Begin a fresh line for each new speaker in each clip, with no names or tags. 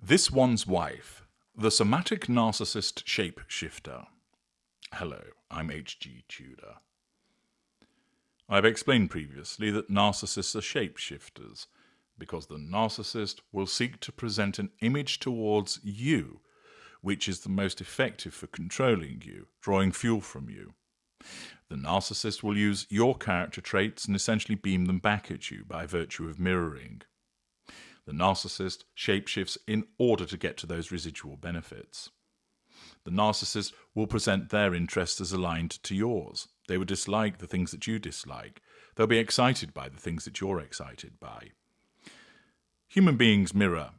This One's Wife, the Somatic Narcissist Shapeshifter. Hello, I'm H.G. Tudor. I've explained previously that narcissists are shapeshifters because the narcissist will seek to present an image towards you which is the most effective for controlling you, drawing fuel from you. The narcissist will use your character traits and essentially beam them back at you by virtue of mirroring. The narcissist shapeshifts in order to get to those residual benefits. The narcissist will present their interests as aligned to yours. They will dislike the things that you dislike. They'll be excited by the things that you're excited by. Human beings mirror,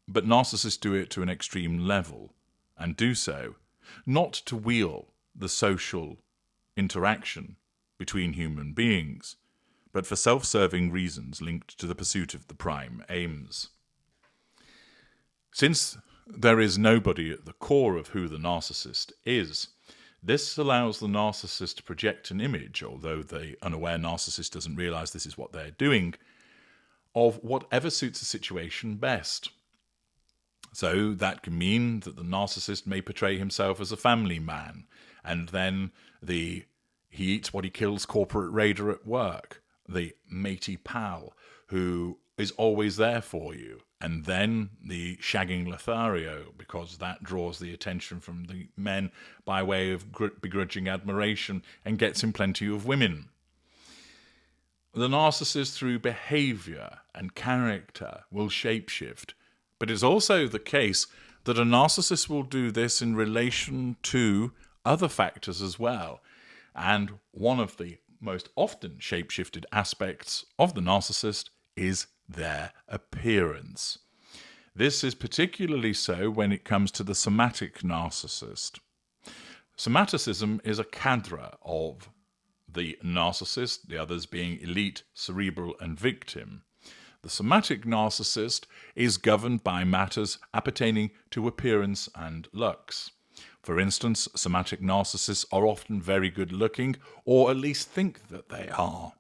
but narcissists do it to an extreme level, and do so not to wheel the social interaction between human beings, but for self-serving reasons linked to the pursuit of the prime aims. Since there is nobody at the core of who the narcissist is, this allows the narcissist to project an image, although the unaware narcissist doesn't realize this is what they're doing, of whatever suits the situation best. So that can mean that the narcissist may portray himself as a family man, and then he eats what he kills corporate raider at work, the matey pal who is always there for you, and then the shagging Lothario, because that draws the attention from the men by way of begrudging admiration and gets him plenty of women. The narcissist, through behavior and character, will shapeshift. But it's also the case that a narcissist will do this in relation to other factors as well. And one of the most often shapeshifted aspects of the narcissist is their appearance. This is particularly so when it comes to the somatic narcissist. Somaticism is a cadre of the narcissist, the others being elite, cerebral, and victim. The somatic narcissist is governed by matters appertaining to appearance and looks. For instance, somatic narcissists are often very good looking, or at least think that they are.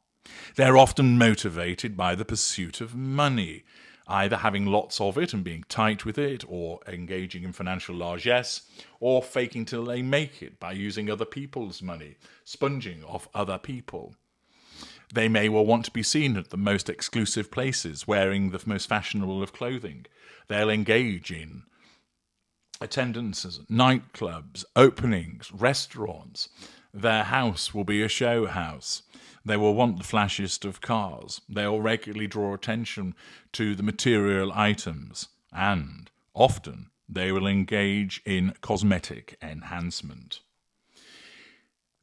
They're often motivated by the pursuit of money, either having lots of it and being tight with it, or engaging in financial largesse, or faking till they make it by using other people's money, sponging off other people. They may well want to be seen at the most exclusive places, wearing the most fashionable of clothing. They'll engage in attendances, nightclubs, openings, restaurants. Their house will be a show house. They will want the flashiest of cars. They'll regularly draw attention to the material items. And often they will engage in cosmetic enhancement.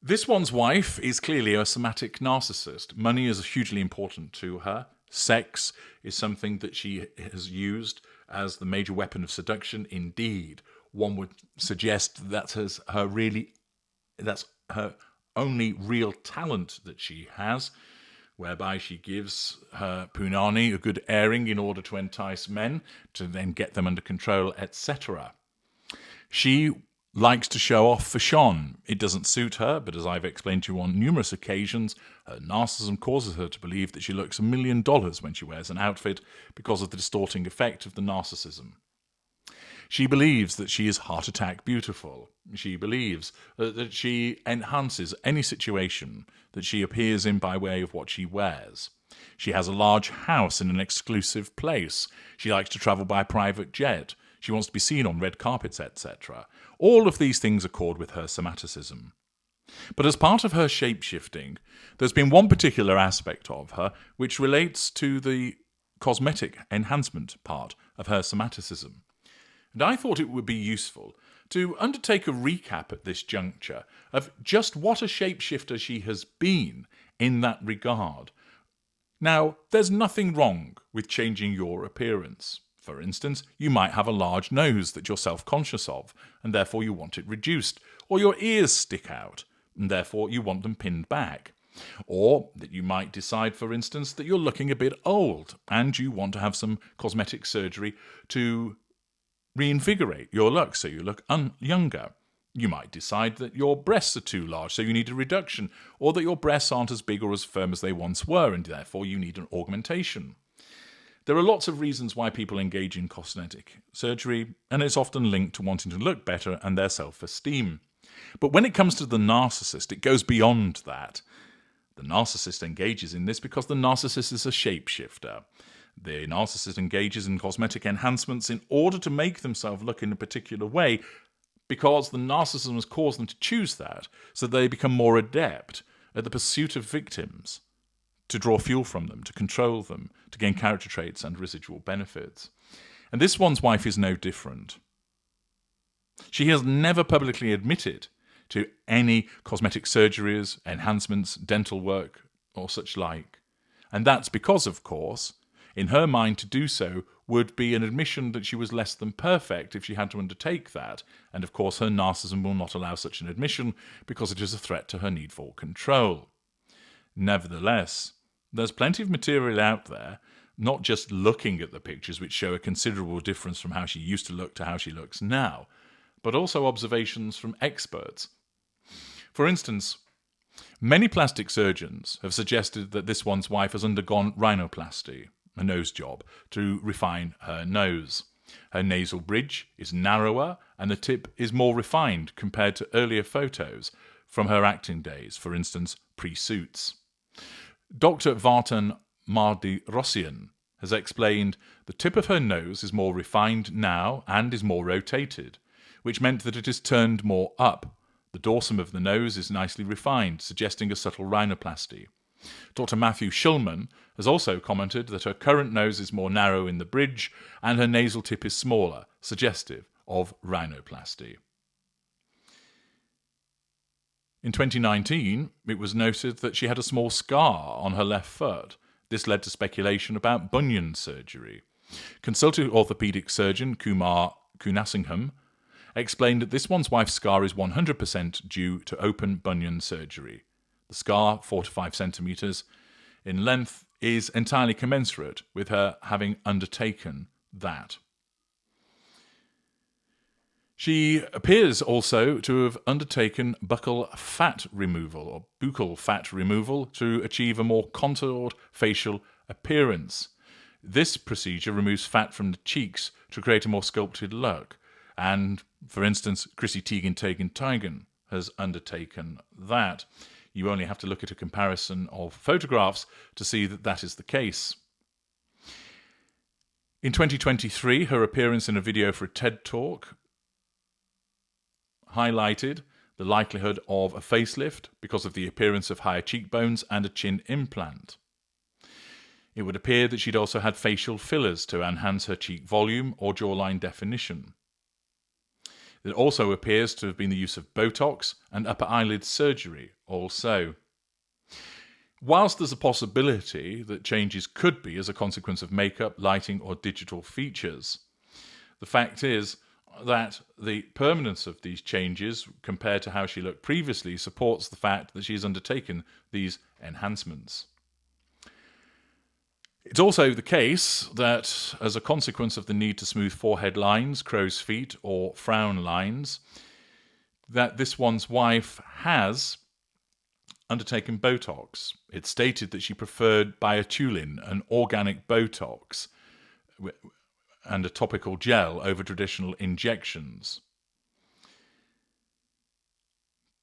This One's Wife is clearly a somatic narcissist. Money is hugely important to her. Sex is something that she has used as the major weapon of seduction. Indeed, one would suggest that's her only real talent that she has, whereby she gives her punani a good airing in order to entice men, to then get them under control, etc. She likes to show off for Sean. It doesn't suit her, but as I've explained to you on numerous occasions, her narcissism causes her to believe that she looks $1 million when she wears an outfit because of the distorting effect of the narcissism. She believes that she is heart attack beautiful. She believes that she enhances any situation that she appears in by way of what she wears. She has a large house in an exclusive place. She likes to travel by private jet. She wants to be seen on red carpets, etc. All of these things accord with her somaticism. But as part of her shape-shifting, there's been one particular aspect of her which relates to the cosmetic enhancement part of her somaticism. And I thought it would be useful to undertake a recap at this juncture of just what a shapeshifter she has been in that regard. Now, there's nothing wrong with changing your appearance. For instance, you might have a large nose that you're self-conscious of, and therefore you want it reduced, or your ears stick out, and therefore you want them pinned back. Or that you might decide, for instance, that you're looking a bit old, and you want to have some cosmetic surgery to reinvigorate your look so you look younger. You might decide that your breasts are too large, so you need a reduction, or that your breasts aren't as big or as firm as they once were, and therefore you need an augmentation. There are lots of reasons why people engage in cosmetic surgery, and it's often linked to wanting to look better and their self-esteem. But when it comes to the narcissist, it goes beyond that. The narcissist engages in this because the narcissist is a shapeshifter. The narcissist engages in cosmetic enhancements in order to make themselves look in a particular way, because the narcissism has caused them to choose that, so they become more adept at the pursuit of victims, to draw fuel from them, to control them, to gain character traits and residual benefits. And this one's wife is no different. She has never publicly admitted to any cosmetic surgeries, enhancements, dental work, or such like. And that's because, of course, in her mind to do so would be an admission that she was less than perfect if she had to undertake that. And of course her narcissism will not allow such an admission because it is a threat to her need for control. Nevertheless, there's plenty of material out there, not just looking at the pictures which show a considerable difference from how she used to look to how she looks now, but also observations from experts. For instance, many plastic surgeons have suggested that this one's wife has undergone rhinoplasty, a nose job, to refine her nose. Her nasal bridge is narrower and the tip is more refined compared to earlier photos from her acting days, for instance, pre-Suits. Dr. Vartan Mardi-Rossian has explained the tip of her nose is more refined now and is more rotated, which meant that it is turned more up. The dorsum of the nose is nicely refined, suggesting a subtle rhinoplasty. Dr. Matthew Shulman has also commented that her current nose is more narrow in the bridge and her nasal tip is smaller, suggestive of rhinoplasty. In 2019, it was noted that she had a small scar on her left foot. This led to speculation about bunion surgery. Consultant orthopaedic surgeon Kumar Kunasingham explained that this one's wife's scar is 100% due to open bunion surgery. The scar, 4 to 5 centimetres in length, is entirely commensurate with her having undertaken that. She appears also to have undertaken buccal fat removal or buccal fat removal to achieve a more contoured facial appearance. This procedure removes fat from the cheeks to create a more sculpted look. And, for instance, Chrissy Teigen has undertaken that. You only have to look at a comparison of photographs to see that that is the case. In 2023, her appearance in a video for a TED Talk highlighted the likelihood of a facelift because of the appearance of higher cheekbones and a chin implant. It would appear that she'd also had facial fillers to enhance her cheek volume or jawline definition. It also appears to have been the use of Botox and upper eyelid surgery also. Whilst there's a possibility that changes could be as a consequence of makeup, lighting or digital features, the fact is that the permanence of these changes compared to how she looked previously supports the fact that she's undertaken these enhancements. It's also the case that, as a consequence of the need to smooth forehead lines, crow's feet, or frown lines, that this one's wife has undertaken Botox. It's stated that she preferred biotulin, an organic Botox, and a topical gel over traditional injections.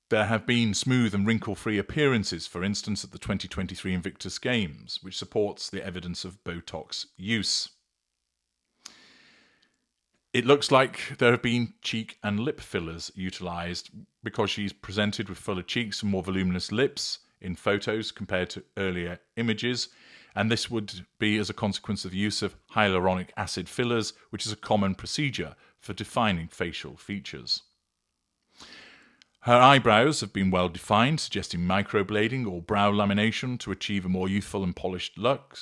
There have been smooth and wrinkle-free appearances, for instance, at the 2023 Invictus Games, which supports the evidence of Botox use. It looks like there have been cheek and lip fillers utilised because she's presented with fuller cheeks and more voluminous lips in photos compared to earlier images, and this would be as a consequence of the use of hyaluronic acid fillers, which is a common procedure for defining facial features. Her eyebrows have been well defined, suggesting microblading or brow lamination to achieve a more youthful and polished look.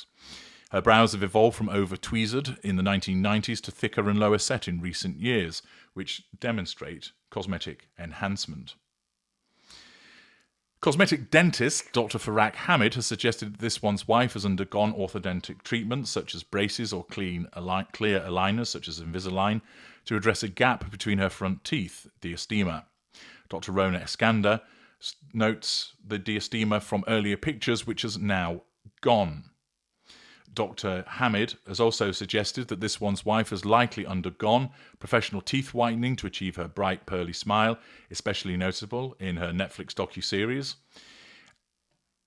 Her brows have evolved from over-tweezered in the 1990s to thicker and lower set in recent years, which demonstrate cosmetic enhancement. Cosmetic dentist Dr. Farrak Hamid has suggested that this one's wife has undergone orthodontic treatments such as braces or clear aligners such as Invisalign to address a gap between her front teeth, diastema. Dr. Rona Eskander notes the diastema from earlier pictures, which has now gone. Dr. Hamid has also suggested that this one's wife has likely undergone professional teeth whitening to achieve her bright, pearly smile, especially noticeable in her Netflix docuseries.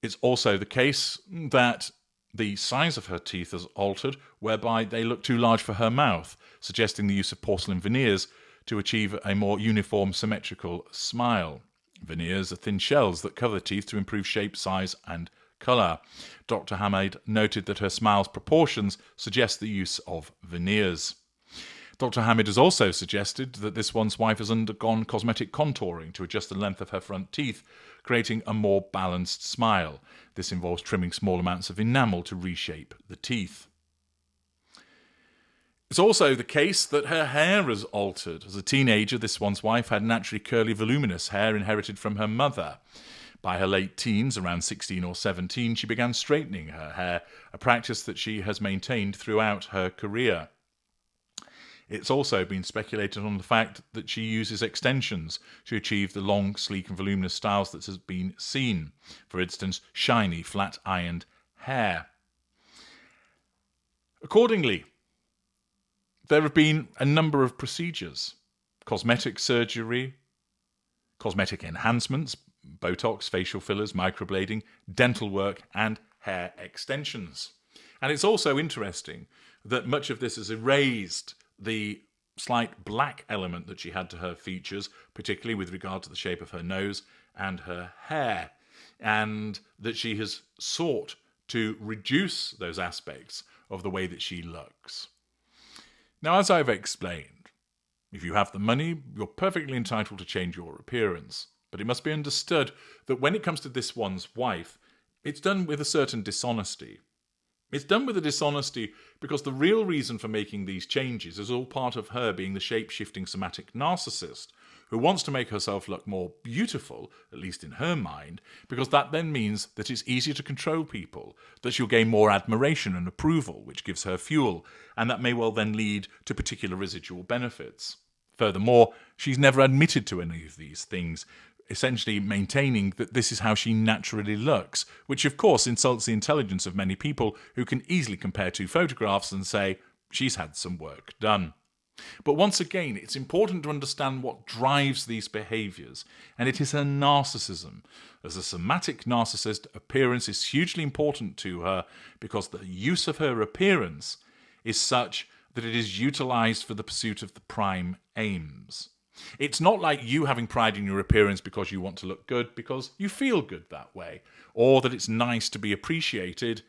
It's also the case that the size of her teeth has altered, whereby they look too large for her mouth, suggesting the use of porcelain veneers to achieve a more uniform, symmetrical smile. Veneers are thin shells that cover the teeth to improve shape, size, and colour. Dr. Hamid noted that her smile's proportions suggest the use of veneers. Dr. Hamid has also suggested that this one's wife has undergone cosmetic contouring to adjust the length of her front teeth, creating a more balanced smile. This involves trimming small amounts of enamel to reshape the teeth. It's also the case that her hair has altered. As a teenager, this one's wife had naturally curly, voluminous hair inherited from her mother. By her late teens, around 16 or 17, she began straightening her hair, a practice that she has maintained throughout her career. It's also been speculated on the fact that she uses extensions to achieve the long, sleek and voluminous styles that has been seen. For instance, shiny, flat-ironed hair. Accordingly, there have been a number of procedures: cosmetic surgery, cosmetic enhancements, Botox, facial fillers, microblading, dental work, and hair extensions. And it's also interesting that much of this has erased the slight black element that she had to her features, particularly with regard to the shape of her nose and her hair, and that she has sought to reduce those aspects of the way that she looks. Now, as I've explained, if you have the money, you're perfectly entitled to change your appearance. But it must be understood that when it comes to this one's wife, it's done with a certain dishonesty. It's done with a dishonesty because the real reason for making these changes is all part of her being the shape-shifting somatic narcissist who wants to make herself look more beautiful, at least in her mind, because that then means that it's easier to control people, that she'll gain more admiration and approval, which gives her fuel, and that may well then lead to particular residual benefits. Furthermore, she's never admitted to any of these things, essentially maintaining that this is how she naturally looks, which of course insults the intelligence of many people who can easily compare two photographs and say, she's had some work done. But once again, it's important to understand what drives these behaviours, and it is her narcissism. As a somatic narcissist, appearance is hugely important to her because the use of her appearance is such that it is utilised for the pursuit of the prime aims. It's not like you having pride in your appearance because you want to look good, because you feel good that way, or that it's nice to be appreciated.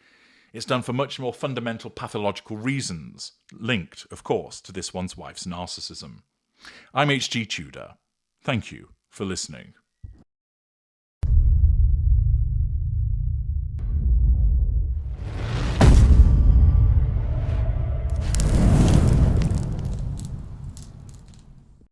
It's done for much more fundamental pathological reasons, linked, of course, to this one's wife's narcissism. I'm H.G. Tudor. Thank you for listening.